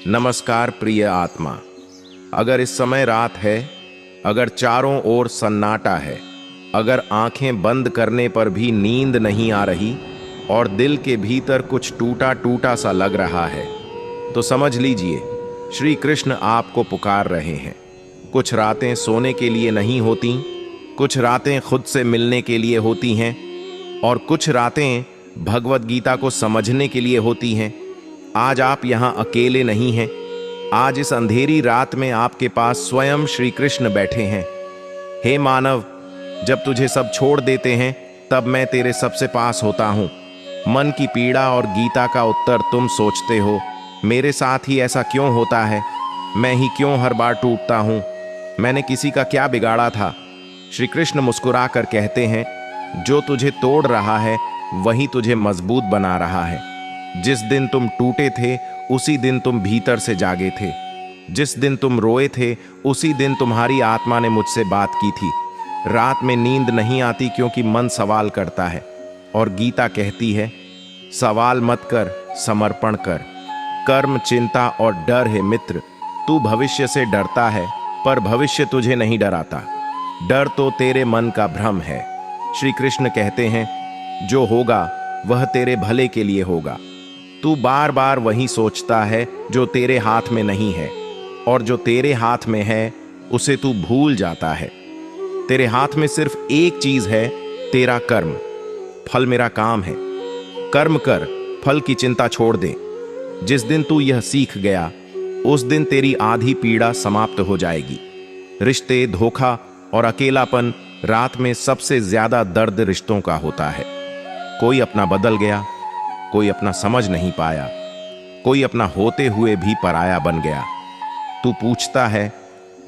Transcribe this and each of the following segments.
नमस्कार प्रिय आत्मा। अगर इस समय रात है, अगर चारों ओर सन्नाटा है, अगर आंखें बंद करने पर भी नींद नहीं आ रही और दिल के भीतर कुछ टूटा टूटा सा लग रहा है, तो समझ लीजिए श्री कृष्ण आपको पुकार रहे हैं। कुछ रातें सोने के लिए नहीं होती, कुछ रातें खुद से मिलने के लिए होती हैं और कुछ रातें भगवत गीता को समझने के लिए होती हैं। आज आप यहाँ अकेले नहीं हैं। आज इस अंधेरी रात में आपके पास स्वयं श्री कृष्ण बैठे हैं। हे मानव, जब तुझे सब छोड़ देते हैं तब मैं तेरे सबसे पास होता हूँ। मन की पीड़ा और गीता का उत्तर तुम सोचते हो, मेरे साथ ही ऐसा क्यों होता है? मैं ही क्यों हर बार टूटता हूँ? मैंने किसी का क्या बिगाड़ा था? श्री कृष्ण मुस्कुरा कर कहते हैं, जो तुझे तोड़ रहा है वही तुझे मजबूत बना रहा है। जिस दिन तुम टूटे थे उसी दिन तुम भीतर से जागे थे। जिस दिन तुम रोए थे उसी दिन तुम्हारी आत्मा ने मुझसे बात की थी। रात में नींद नहीं आती क्योंकि मन सवाल करता है और गीता कहती है, सवाल मत कर, समर्पण कर। कर्म, चिंता और डर है मित्र। तू भविष्य से डरता है पर भविष्य तुझे नहीं डराता। डर तो तेरे मन का भ्रम है। श्री कृष्ण कहते हैं, जो होगा वह तेरे भले के लिए होगा। तू बार बार वही सोचता है जो तेरे हाथ में नहीं है, और जो तेरे हाथ में है उसे तू भूल जाता है। तेरे हाथ में सिर्फ एक चीज है, तेरा कर्म। फल मेरा काम है। कर्म कर, फल की चिंता छोड़ दे। जिस दिन तू यह सीख गया उस दिन तेरी आधी पीड़ा समाप्त हो जाएगी। रिश्ते, धोखा और अकेलापन, रात में सबसे ज्यादा दर्द रिश्तों का होता है। कोई अपना बदल गया, कोई अपना समझ नहीं पाया, कोई अपना होते हुए भी पराया बन गया। तू पूछता है,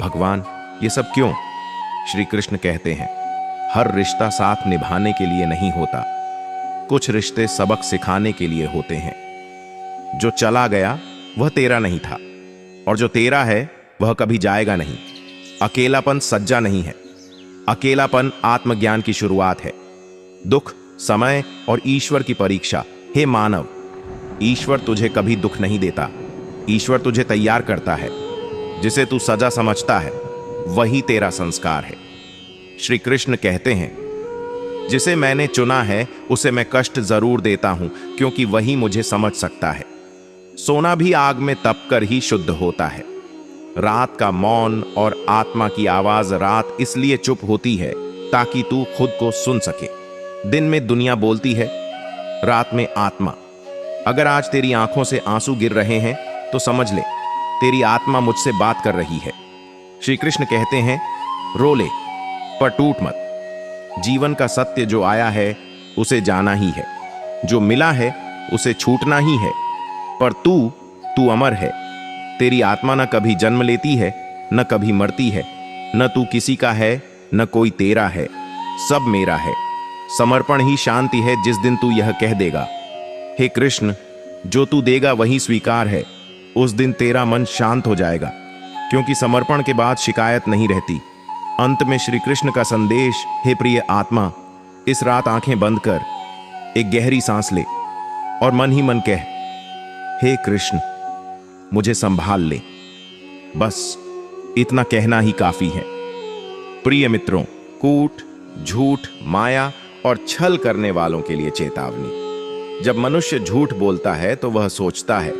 भगवान ये सब क्यों? श्री कृष्ण कहते हैं, हर रिश्ता साथ निभाने के लिए नहीं होता। कुछ रिश्ते सबक सिखाने के लिए होते हैं। जो चला गया वह तेरा नहीं था, और जो तेरा है वह कभी जाएगा नहीं। अकेलापन सज्जा नहीं है। अकेलापन आत्मज्ञान की शुरुआत है। दुख, समय और ईश्वर की परीक्षा। हे मानव, ईश्वर तुझे कभी दुख नहीं देता। ईश्वर तुझे तैयार करता है। जिसे तू सजा समझता है वही तेरा संस्कार है। श्री कृष्ण कहते हैं, जिसे मैंने चुना है उसे मैं कष्ट जरूर देता हूं, क्योंकि वही मुझे समझ सकता है। सोना भी आग में तप कर ही शुद्ध होता है। रात का मौन और आत्मा की आवाज रात इसलिए चुप होती है ताकि तू खुद को सुन सके। दिन में दुनिया बोलती है, रात में आत्मा। अगर आज तेरी आंखों से आंसू गिर रहे हैं तो समझ ले, तेरी आत्मा मुझसे बात कर रही है। श्री कृष्ण कहते हैं, रो ले पर टूट मत। जीवन का सत्य जो आया है उसे जाना ही है, जो मिला है उसे छूटना ही है। पर तू अमर है। तेरी आत्मा न कभी जन्म लेती है, न कभी मरती है। न तू किसी का है, न कोई तेरा है। सब मेरा है। समर्पण ही शांति है जिस दिन तू यह कह देगा, हे कृष्ण, जो तू देगा वही स्वीकार है। उस दिन तेरा मन शांत हो जाएगा, क्योंकि समर्पण के बाद शिकायत नहीं रहती। अंत में श्री कृष्ण का संदेश, हे प्रिय आत्मा, इस रात आंखें बंद कर, एक गहरी सांस ले और मन ही मन कह, हे कृष्ण, मुझे संभाल ले। बस इतना कहना ही काफी है। प्रिय मित्रों, कूट, झूठ, माया और छल करने वालों के लिए चेतावनी। जब मनुष्य झूठ बोलता है तो वह सोचता है,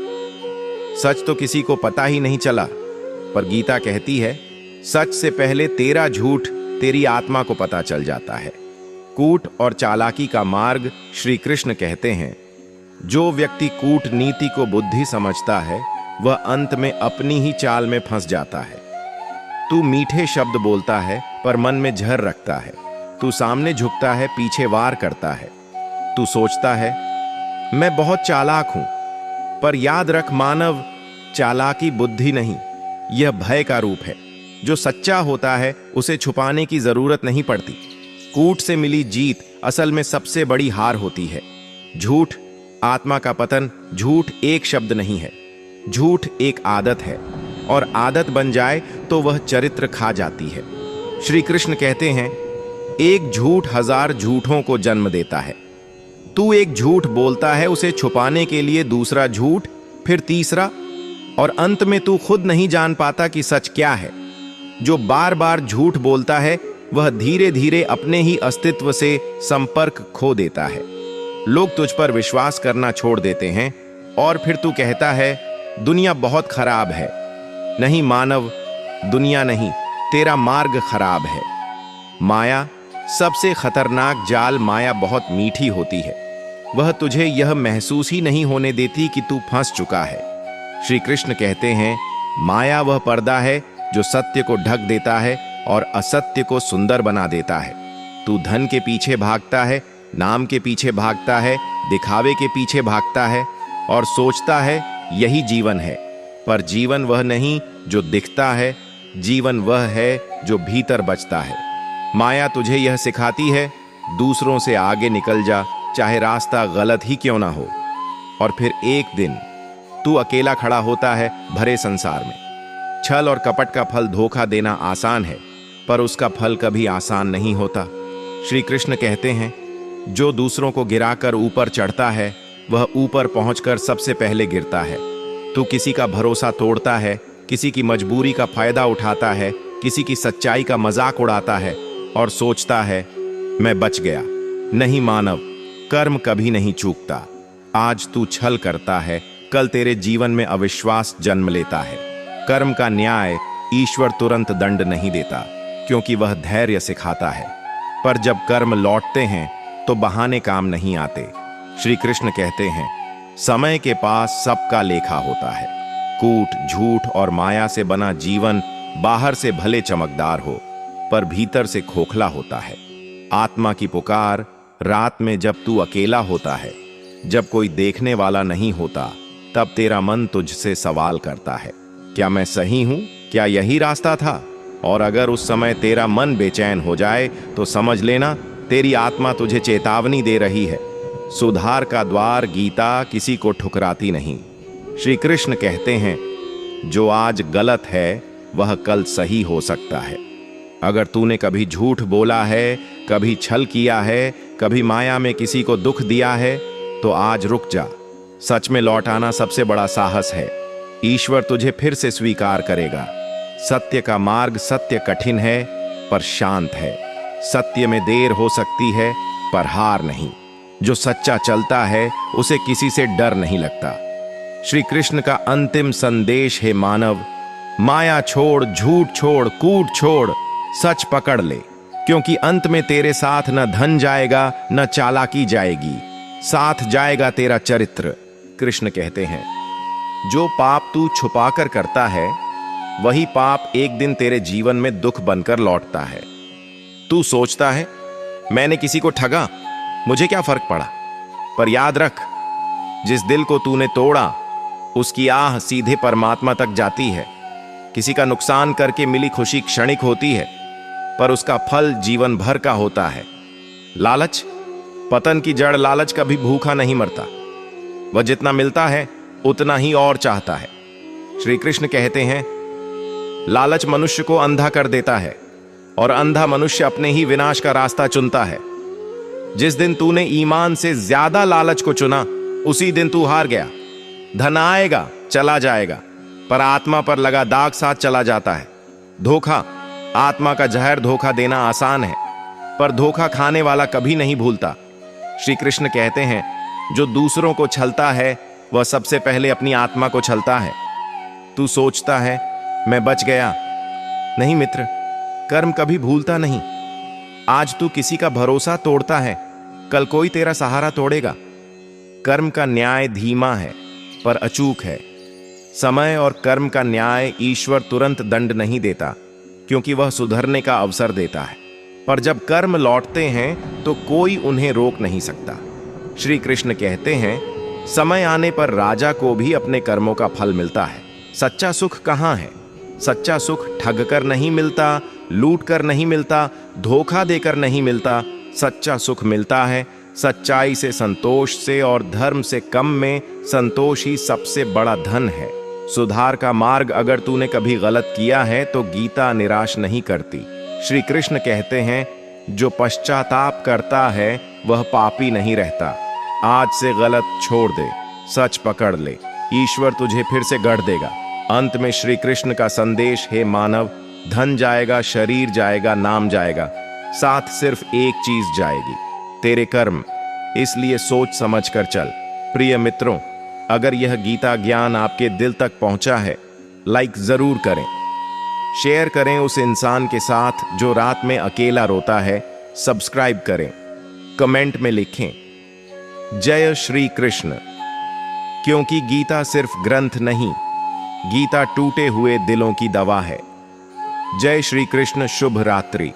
सच तो किसी को पता ही नहीं चला। पर गीता कहती है, सच से पहले तेरा झूठ तेरी आत्मा को पता चल जाता है। कूट और चालाकी का मार्ग श्री कृष्ण कहते हैं, जो व्यक्ति कूटनीति को बुद्धि समझता है वह अंत में अपनी ही चाल में फंस जाता है। तू मीठे शब्द बोलता है पर मन में जहर रखता है। तू सामने झुकता है, पीछे वार करता है। तू सोचता है, मैं बहुत चालाक हूं, पर याद रख मानव, चालाकी बुद्धि नहीं, यह भय का रूप है। जो सच्चा होता है उसे छुपाने की जरूरत नहीं पड़ती। कूट से मिली जीत असल में सबसे बड़ी हार होती है। झूठ, आत्मा का पतन। झूठ एक शब्द नहीं है, झूठ एक आदत है, और आदत बन जाए तो वह चरित्र खा जाती है। श्री कृष्ण कहते हैं, एक झूठ 1000 झूठों को जन्म देता है। तू एक झूठ बोलता है, उसे छुपाने के लिए दूसरा झूठ, फिर तीसरा, और अंत में तू खुद नहीं जान पाता कि सच क्या है। जो बार बार झूठ बोलता है वह धीरे धीरे अपने ही अस्तित्व से संपर्क खो देता है। लोग तुझ पर विश्वास करना छोड़ देते हैं और फिर तू कहता है दुनिया बहुत खराब है। नहीं मानव, दुनिया नहीं, तेरा मार्ग खराब है। माया, सबसे खतरनाक जाल माया बहुत मीठी होती है। वह तुझे यह महसूस ही नहीं होने देती कि तू फंस चुका है। श्री कृष्ण कहते हैं माया वह पर्दा है जो सत्य को ढक देता है और असत्य को सुंदर बना देता है। तू धन के पीछे भागता है, नाम के पीछे भागता है, दिखावे के पीछे भागता है और सोचता है यही जीवन है। पर जीवन वह नहीं जो दिखता है, जीवन वह है जो भीतर बचता है। माया तुझे यह सिखाती है दूसरों से आगे निकल जा, चाहे रास्ता गलत ही क्यों ना हो। और फिर एक दिन तू अकेला खड़ा होता है भरे संसार में। छल और कपट का फल धोखा देना आसान है, पर उसका फल कभी आसान नहीं होता। श्री कृष्ण कहते हैं जो दूसरों को गिराकर ऊपर चढ़ता है वह ऊपर पहुंचकर सबसे पहले गिरता है। तू किसी का भरोसा तोड़ता है, किसी की मजबूरी का फायदा उठाता है, किसी की सच्चाई का मजाक उड़ाता है और सोचता है मैं बच गया। नहीं मानव, कर्म कभी नहीं चूकता। आज तू छल करता है, कल तेरे जीवन में अविश्वास जन्म लेता है। कर्म का न्याय ईश्वर तुरंत दंड नहीं देता, क्योंकि वह धैर्य सिखाता है। पर जब कर्म लौटते हैं तो बहाने काम नहीं आते। श्री कृष्ण कहते हैं समय के पास सबका लेखा होता है। कूट, झूठ और माया से बना जीवन बाहर से भले चमकदार हो, पर भीतर से खोखला होता है। आत्मा की पुकार रात में जब तू अकेला होता है, जब कोई देखने वाला नहीं होता, तब तेरा मन तुझसे सवाल करता है क्या मैं सही हूं? क्या यही रास्ता था? और अगर उस समय तेरा मन बेचैन हो जाए तो समझ लेना तेरी आत्मा तुझे चेतावनी दे रही है। सुधार का द्वार गीता किसी को ठुकराती नहीं। श्री कृष्ण कहते हैं जो आज गलत है वह कल सही हो सकता है। अगर तूने कभी झूठ बोला है, कभी छल किया है, कभी माया में किसी को दुख दिया है, तो आज रुक जा। सच में लौट आना सबसे बड़ा साहस है। ईश्वर तुझे फिर से स्वीकार करेगा। सत्य का मार्ग सत्य कठिन है पर शांत है। सत्य में देर हो सकती है पर हार नहीं। जो सच्चा चलता है उसे किसी से डर नहीं लगता। श्री कृष्ण का अंतिम संदेश है मानव, माया छोड़, झूठ छोड़, कूट छोड़, सच पकड़ ले, क्योंकि अंत में तेरे साथ न धन जाएगा न चालाकी जाएगी, साथ जाएगा तेरा चरित्र। कृष्ण कहते हैं जो पाप तू छुपाकर करता है वही पाप एक दिन तेरे जीवन में दुख बनकर लौटता है। तू सोचता है मैंने किसी को ठगा, मुझे क्या फर्क पड़ा? पर याद रख, जिस दिल को तूने तोड़ा उसकी आह सीधे परमात्मा तक जाती है। किसी का नुकसान करके मिली खुशी क्षणिक होती है, पर उसका फल जीवन भर का होता है। लालच, पतन की जड़ लालच कभी भूखा नहीं मरता। वह जितना मिलता है उतना ही और चाहता है। श्री कृष्ण कहते हैं लालच मनुष्य को अंधा कर देता है और अंधा मनुष्य अपने ही विनाश का रास्ता चुनता है। जिस दिन तूने ईमान से ज्यादा लालच को चुना उसी दिन तू हार गया। धन आएगा चला जाएगा, पर आत्मा पर लगा दाग साथ चला जाता है। धोखा, आत्मा का जहर धोखा देना आसान है, पर धोखा खाने वाला कभी नहीं भूलता। श्री कृष्ण कहते हैं जो दूसरों को छलता है वह सबसे पहले अपनी आत्मा को छलता है। तू सोचता है मैं बच गया। नहीं मित्र, कर्म कभी भूलता नहीं। आज तू किसी का भरोसा तोड़ता है, कल कोई तेरा सहारा तोड़ेगा। कर्म का न्याय धीमा है पर अचूक है। समय और कर्म का न्याय ईश्वर तुरंत दंड नहीं देता, क्योंकि वह सुधरने का अवसर देता है। पर जब कर्म लौटते हैं तो कोई उन्हें रोक नहीं सकता। श्री कृष्ण कहते हैं समय आने पर राजा को भी अपने कर्मों का फल मिलता है। सच्चा सुख कहाँ है? सच्चा सुख ठग कर नहीं मिलता, लूट कर नहीं मिलता, धोखा देकर नहीं मिलता। सच्चा सुख मिलता है सच्चाई से, संतोष से, और धर्म से कम में संतोष ही सबसे बड़ा धन है। सुधार का मार्ग अगर तूने कभी गलत किया है तो गीता निराश नहीं करती। श्री कृष्ण कहते हैं जो पश्चाताप करता है वह पापी नहीं रहता। आज से गलत छोड़ दे, सच पकड़ ले, ईश्वर तुझे फिर से गढ़ देगा। अंत में श्री कृष्ण का संदेश, हे मानव, धन जाएगा, शरीर जाएगा, नाम जाएगा, साथ सिर्फ एक चीज जाएगी, तेरे कर्म। इसलिए सोच समझ कर चल। प्रिय मित्रों, अगर यह गीता ज्ञान आपके दिल तक पहुंचा है, लाइक जरूर करें, शेयर करें उस इंसान के साथ जो रात में अकेला रोता है, सब्सक्राइब करें, कमेंट में लिखें जय श्री कृष्ण, क्योंकि गीता सिर्फ ग्रंथ नहीं, गीता टूटे हुए दिलों की दवा है। जय श्री कृष्ण। शुभ रात्रि।